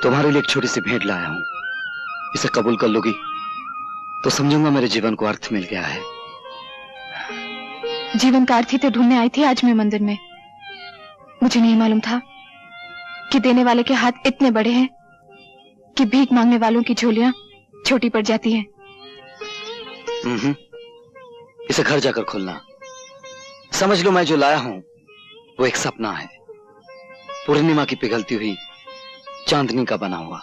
तुम्हारे लिए एक छोटी सी भेंट लाया हूं। इसे कबूल कर लोगी तो समझूंगा मेरे जीवन को अर्थ मिल गया है। जीवन का अर्थ ही तो ढूंढने आई थी आज मैं मंदिर में। मुझे नहीं मालूम था कि देने वाले के हाथ इतने बड़े हैं कि भीख मांगने वालों की झोलियां छोटी पड़ जाती हैं। इसे घर जाकर खोलना। समझ लो मैं जो लाया हूं वो एक सपना है, पूर्णिमा की पिघलती हुई चांदनी का बना हुआ।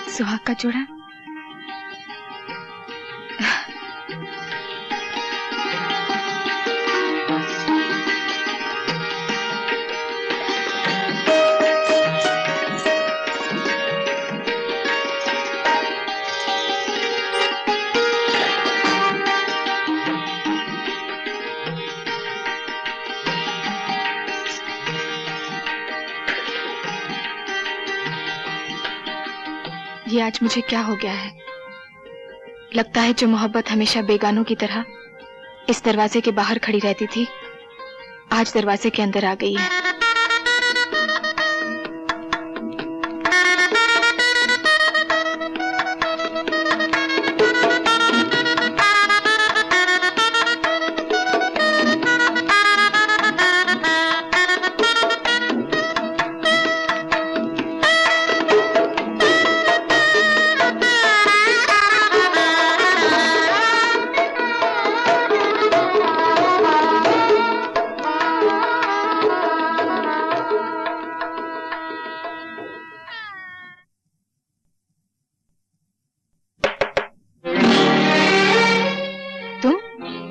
सुहाग का जोड़ा। ये आज मुझे क्या हो गया है? लगता है जो मोहब्बत हमेशा बेगानों की तरह इस दरवाजे के बाहर खड़ी रहती थी, आज दरवाजे के अंदर आ गई है।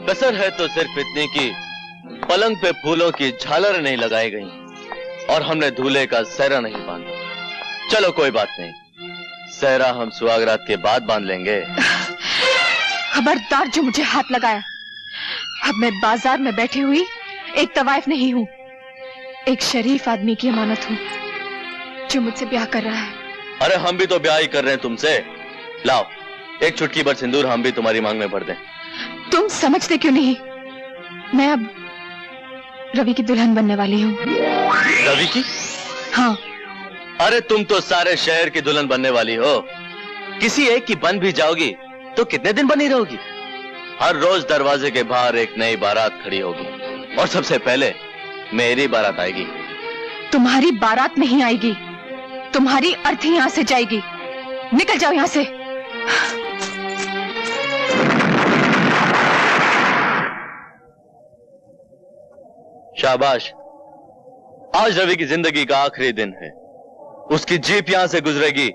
कसर है तो सिर्फ इतनी कि पलंग पे फूलों की झालर नहीं लगाई गई और हमने दूल्हे का सहरा नहीं बांधा। चलो कोई बात नहीं, सहरा हम सुहागरात के बाद बांध लेंगे। खबरदार जो मुझे हाथ लगाया। अब मैं बाजार में बैठी हुई एक तवाइफ नहीं हूँ, एक शरीफ आदमी की अमानत हूँ जो मुझसे ब्याह कर रहा है। अरे हम भी तो ब्याह ही कर रहे हैं तुमसे। लाओ एक चुटकी भर सिंदूर हम भी तुम्हारी मांग में भर दें। तुम समझते क्यों नहीं? मैं अब रवि की दुल्हन बनने वाली हूँ। रवि की? हाँ। अरे तुम तो सारे शहर की दुल्हन बनने वाली हो। किसी एक की बन भी जाओगी तो कितने दिन बनी रहोगी? हर रोज दरवाजे के बाहर एक नई बारात खड़ी होगी और सबसे पहले मेरी बारात आएगी। तुम्हारी बारात नहीं आएगी, तुम्हारी अर्थी यहां से जाएगी। निकल जाओ यहां से। शाबाश, आज रवि की जिंदगी का आखिरी दिन है। उसकी जीप यहां से गुजरेगी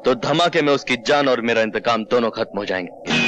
तो धमाके में उसकी जान और मेरा इंतकाम दोनों खत्म हो जाएंगे।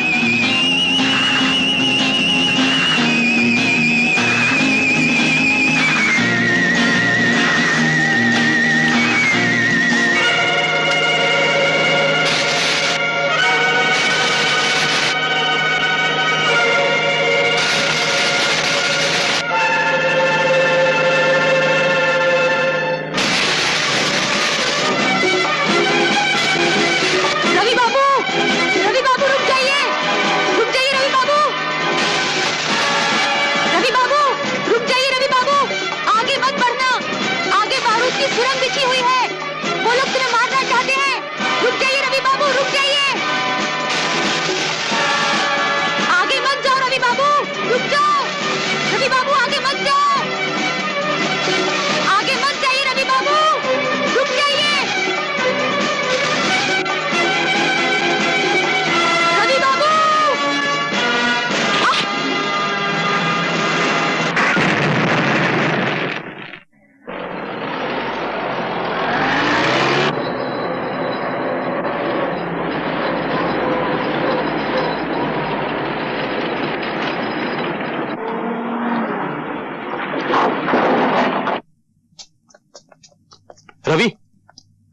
रवि,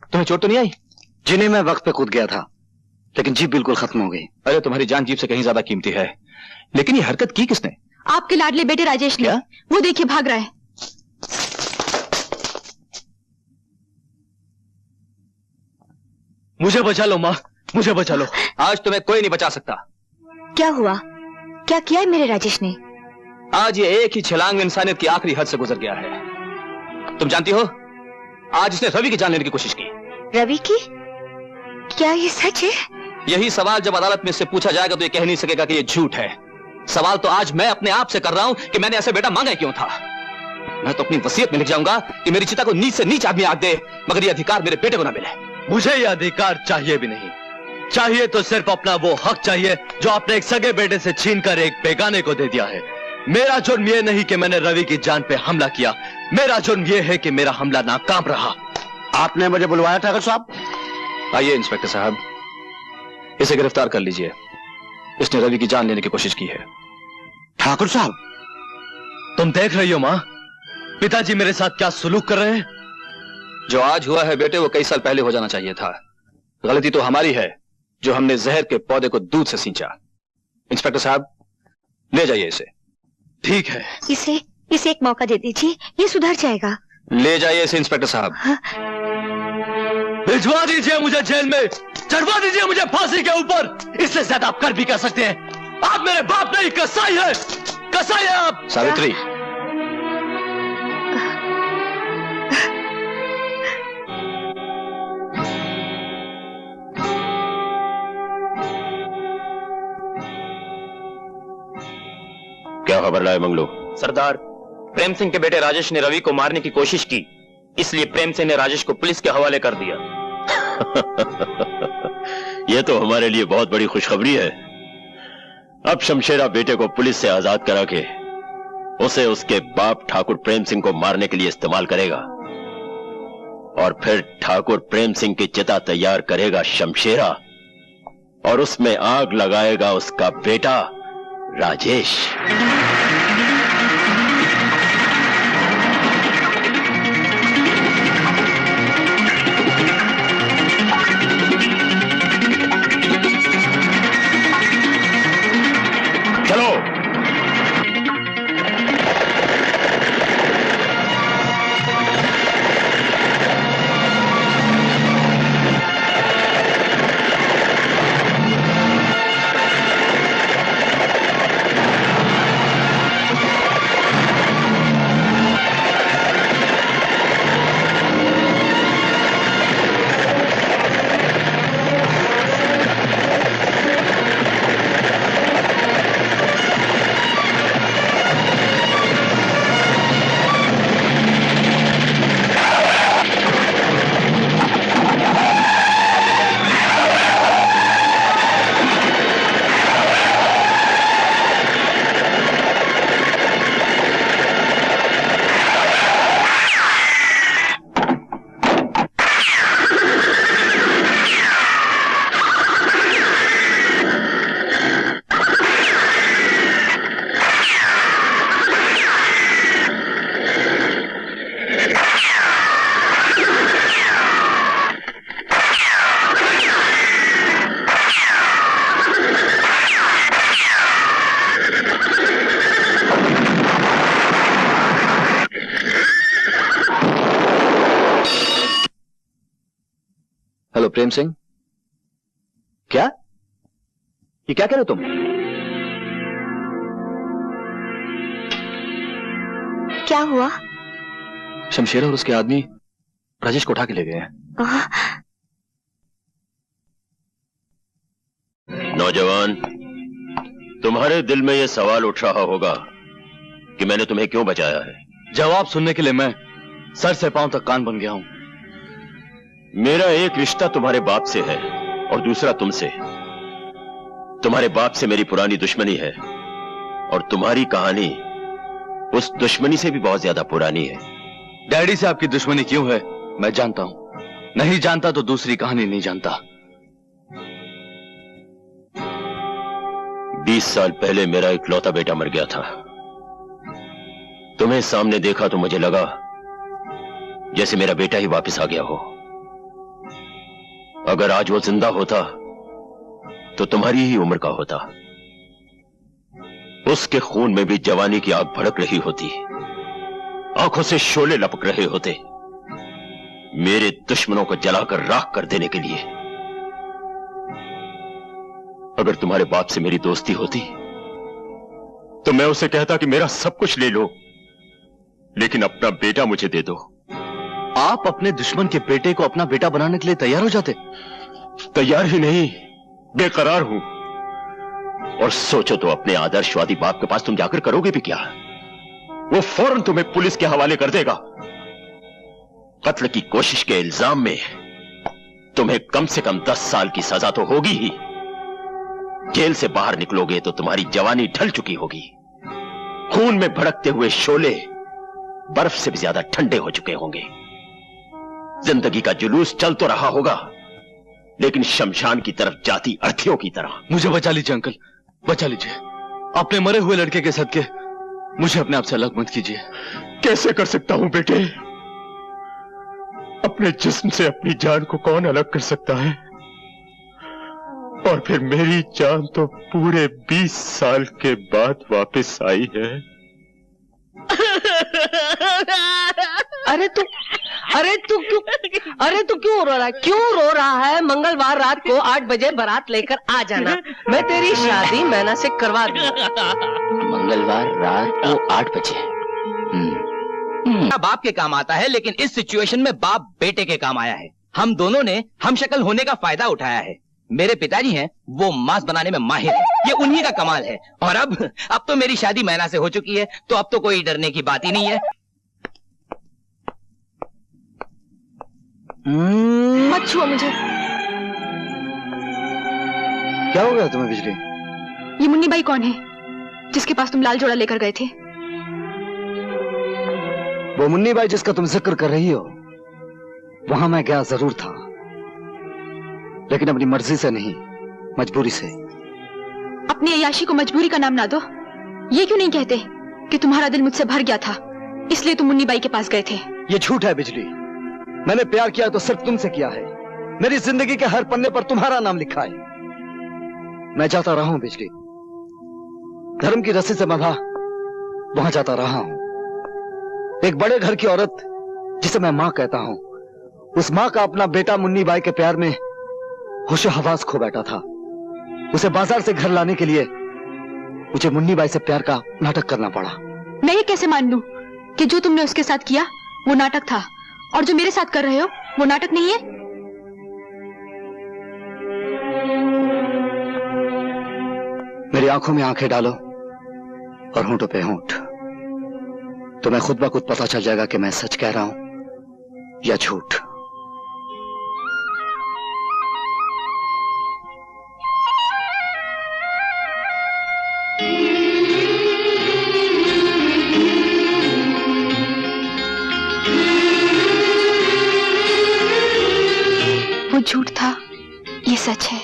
तुम्हें चोट तो नहीं आई? जिन्हें मैं वक्त पे कूद गया था, लेकिन जीप बिल्कुल खत्म हो गई। अरे तुम्हारी जान जीप से कहीं ज्यादा कीमती है। लेकिन ये हरकत की किसने? आपके लाडले बेटे राजेश ने। क्या? वो देखिए भाग रहा है। मुझे बचा लो माँ, मुझे बचा लो। आज तुम्हें कोई नहीं बचा सकता। क्या हुआ? क्या किया है मेरे राजेश ने? आज ये एक ही छलांग में इंसानियत की आखिरी हद से गुजर गया है। तुम जानती हो, आज इसने रवि की जान लेने की कोशिश की। रवि की? क्या ये सच है? यही सवाल जब अदालत में इससे पूछा जाएगा तो ये कह नहीं सकेगा कि ये झूठ है। सवाल तो आज मैं अपने आप से कर रहा हूं कि मैंने ऐसे बेटा मांगा क्यों था। मैं तो अपनी वसीयत में लिख जाऊंगा कि मेरी चिता को नीच से नीच आदमी आग दे, मगर ये अधिकार मेरे बेटे को ना मिले। मुझे ये अधिकार चाहिए भी नहीं। चाहिए तो सिर्फ अपना वो हक चाहिए जो आपने एक सगे बेटे से छीनकर एक बेगाने को दे दिया है। मेरा जुर्म ये नहीं कि मैंने रवि की जान पे हमला किया, मेरा जुर्म ये है कि मेरा हमला नाकाम रहा। आपने मुझे बुलवाया ठाकुर साहब? आइए इंस्पेक्टर साहब, इसे गिरफ्तार कर लीजिए। इसने रवि की जान लेने की कोशिश की है। ठाकुर साहब, तुम देख रही हो माँ, पिताजी मेरे साथ क्या सुलूक कर रहे हैं। जो आज हुआ है बेटे, वो कई साल पहले हो जाना चाहिए था। गलती तो हमारी है जो हमने जहर के पौधे को दूध से सींचा। इंस्पेक्टर साहब, ले जाइए इसे। ठीक है। इसे एक मौका दे दीजिए, ये सुधर जाएगा। ले जाइए इसे इंस्पेक्टर साहब। भिजवा दीजिए मुझे जेल में, चढ़वा दीजिए मुझे फांसी के ऊपर। इससे ज्यादा आप कर भी कर सकते हैं। आप मेरे बाप नहीं, कसाई है, कसाई है आप। सावित्री, क्या खबर लाए मंगलू? सरदार, प्रेम सिंह के बेटे राजेश ने रवि को मारने की कोशिश की, इसलिए प्रेम सिंह ने राजेश को पुलिस के हवाले कर दिया। यह तो हमारे लिए बहुत बड़ी खुशखबरी है। अब शमशेरा बेटे को पुलिस से आजाद करा के उसे उसके बाप ठाकुर प्रेम सिंह को मारने के लिए इस्तेमाल करेगा, और फिर ठाकुर प्रेम सिंह की चिता तैयार करेगा शमशेरा, और उसमें आग लगाएगा उसका बेटा राजेश। चलो। हेलो प्रेम सिंह, क्या ये क्या कह रहे हो तुम? क्या हुआ? शमशेरा और उसके आदमी राजेश को उठा के ले गए हैं। नौजवान, तुम्हारे दिल में यह सवाल उठ रहा होगा कि मैंने तुम्हें क्यों बचाया है। जवाब सुनने के लिए मैं सर से पांव तक कान बन गया हूं। मेरा एक रिश्ता तुम्हारे बाप से है और दूसरा तुमसे। तुम्हारे बाप से मेरी पुरानी दुश्मनी है, और तुम्हारी कहानी उस दुश्मनी से भी बहुत ज्यादा पुरानी है। डैडी से आपकी दुश्मनी क्यों है मैं जानता हूं, नहीं जानता तो दूसरी कहानी नहीं जानता। 20 साल पहले मेरा इकलौता बेटा मर गया था। तुम्हें सामने देखा तो मुझे लगा जैसे मेरा बेटा ही वापस आ गया हो। अगर आज वो जिंदा होता तो तुम्हारी ही उम्र का होता। उसके खून में भी जवानी की आग भड़क रही होती, आंखों से शोले लपक रहे होते, मेरे दुश्मनों को जलाकर राख कर देने के लिए। अगर तुम्हारे बाप से मेरी दोस्ती होती तो मैं उसे कहता कि मेरा सब कुछ ले लो, लेकिन अपना बेटा मुझे दे दो। आप अपने दुश्मन के बेटे को अपना बेटा बनाने के लिए तैयार हो जाते? तैयार ही नहीं, बेकरार हूं। और सोचो तो अपने आदर्शवादी बाप के पास तुम जाकर करोगे भी क्या? वो फौरन तुम्हें पुलिस के हवाले कर देगा। कत्ल की कोशिश के इल्जाम में तुम्हें कम से कम 10 साल की सजा तो होगी ही। जेल से बाहर निकलोगे तो तुम्हारी जवानी ढल चुकी होगी, खून में भड़कते हुए शोले बर्फ से भी ज्यादा ठंडे हो चुके होंगे। जिंदगी का जुलूस चल तो रहा होगा, लेकिन शमशान की तरफ जाती अर्थियों की तरह। मुझे बचा लीजिए अंकल, बचा लीजिए। अपने मरे हुए लड़के के सदके मुझे अपने आप से अलग मत कीजिए। कैसे कर सकता हूं बेटे? अपने जिस्म से अपनी जान को कौन अलग कर सकता है? और फिर मेरी जान तो पूरे 20 साल के बाद वापस आई है। अरे तू क्यों रो रहा है? क्यों रो रहा है? मंगलवार रात को 8 बजे बारात लेकर आ जाना, मैं तेरी शादी मैना से करवा दूंगा। मंगलवार रात को 8 बजे। बाप के काम आता है, लेकिन इस सिचुएशन में बाप बेटे के काम आया है। हम दोनों ने हम शक्ल होने का फायदा उठाया है। मेरे पिताजी हैं, वो मांस बनाने में माहिर है, ये उन्हीं का कमाल है। और अब तो मेरी शादी मैना से हो चुकी है, तो अब तो कोई डरने की बात ही नहीं है। मत छुओ मुझे। क्या हो गया तुम्हें बिजली? ये मुन्नी बाई कौन है जिसके पास तुम लाल जोड़ा लेकर गए थे? वो मुन्नी बाई जिसका तुम जिक्र कर रही हो, वहां मैं गया जरूर था, लेकिन अपनी मर्जी से नहीं, मजबूरी से। अपनी अय्याशी को मजबूरी का नाम ना दो। ये क्यों नहीं कहते कि तुम्हारा दिल मुझसे भर गया था, इसलिए तुम मुन्नी बाई के पास गए थे? ये झूठ है बिजली। मैंने प्यार किया तो सिर्फ तुमसे किया है। मेरी जिंदगी के हर पन्ने पर तुम्हारा नाम लिखा है। मैं जाता रहा हूं बिजली, धर्म की रस्सी से बंधा वहां जाता रहा हूं। एक बड़े घर की औरत जिसे मैं मां कहता हूं, उस मां का अपना बेटा मुन्नी बाई के प्यार में होशो हवास खो बैठा था। उसे बाजार से घर लाने के लिए मुझे मुन्नी बाई से प्यार का नाटक करना पड़ा। मैं ये कैसे मान लूं कि जो तुमने उसके साथ किया वो नाटक था, और जो मेरे साथ कर रहे हो वो नाटक नहीं है? मेरी आंखों में आंखें डालो और होंठों पे होंठ, तो मैं खुद ब खुद पता चल जाएगा कि मैं सच कह रहा हूं या झूठ। वो झूठ था, ये सच है।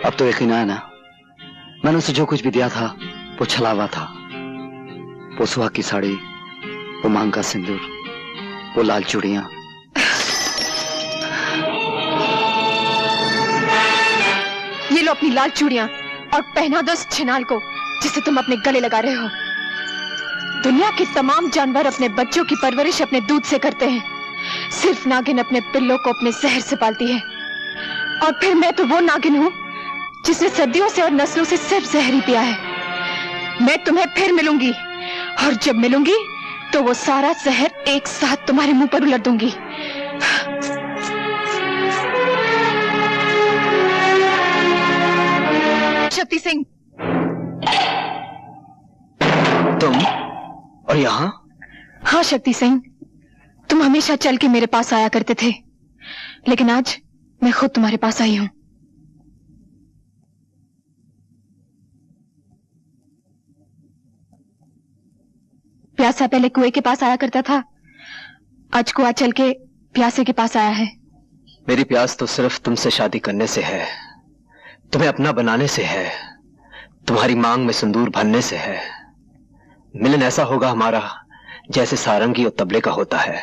अब तो यकीन आया ना, मैंने उसे जो कुछ भी दिया था वो छलावा था। वो सुहाग की साड़ी, वो मांग का सिंदूर, वो लाल चूड़ियां। ये लो अपनी लाल चूड़ियां और पहना दो उस छिनाल को जिसे तुम अपने गले लगा रहे हो। दुनिया के तमाम जानवर अपने बच्चों की परवरिश अपने दूध से करते हैं, सिर्फ नागिन अपने पिल्लों को अपने जहर से पालती है। और फिर मैं तो वो नागिन हूं जिसने सदियों से और नस्लों से सिर्फ जहर ही पिया है। मैं तुम्हें फिर मिलूंगी, और जब मिलूंगी तो वो सारा जहर एक साथ तुम्हारे मुंह पर उलट दूंगी। शक्ति सिंह, तुम? और यहाँ? हाँ शक्ति सिंह, तुम हमेशा चल के मेरे पास आया करते थे, लेकिन आज मैं खुद तुम्हारे पास आई हूं। प्यासा पहले कुएं के पास आया करता था, आज कुआं चल के प्यासे के पास आया है। मेरी प्यास तो सिर्फ तुमसे शादी करने से है, तुम्हें अपना बनाने से है, तुम्हारी मांग में सिंदूर भरने से है। मिलन ऐसा होगा हमारा जैसे सारंगी और तबले का होता है।